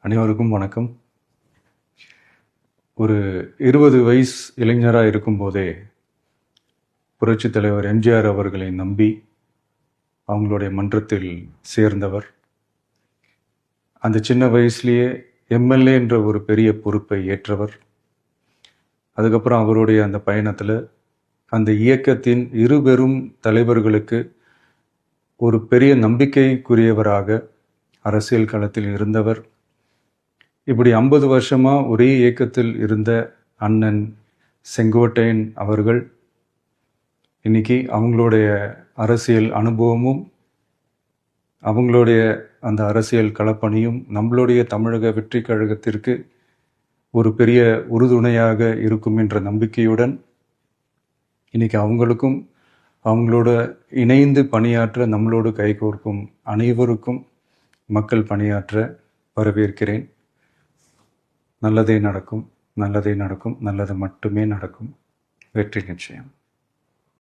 அனைவருக்கும் வணக்கம். ஒரு 20 வயசு இளைஞராக இருக்கும்போதே புரட்சித் தலைவர் எம்ஜிஆர் அவர்களை நம்பி அவங்களுடைய மன்றத்தில் சேர்ந்தவர். அந்த சின்ன வயசுலேயே எம்எல்ஏ என்ற ஒரு பெரிய பொறுப்பை ஏற்றவர். அதுக்கப்புறம் அவருடைய அந்த பயணத்தில் அந்த இயக்கத்தின் இருபெரும் தலைவர்களுக்கு ஒரு பெரிய நம்பிக்கைக்குரியவராக அரசியல் களத்தில் இருந்தவர். இப்படி 50 வருஷமாக ஒரே இயக்கத்தில் இருந்த அண்ணன் செங்கோட்டையன் அவர்கள் இன்னைக்கு அவங்களுடைய அரசியல் அனுபவமும் அவங்களுடைய அந்த அரசியல் களப்பணியும் நம்மளுடைய தமிழக வெற்றி கழகத்திற்கு ஒரு பெரிய உறுதுணையாக இருக்கும் என்ற நம்பிக்கையுடன் இன்னைக்கு அவங்களுக்கும் அவங்களோட இணைந்து பணியாற்ற நம்மளோடு கைகோர்க்கும் அனைவருக்கும் மக்கள் பணியாற்ற வரவேற்கிறேன். நல்லதே நடக்கும், நல்லதே நடக்கும், நல்லது மட்டுமே நடக்கும். வெற்றி நிச்சயம்.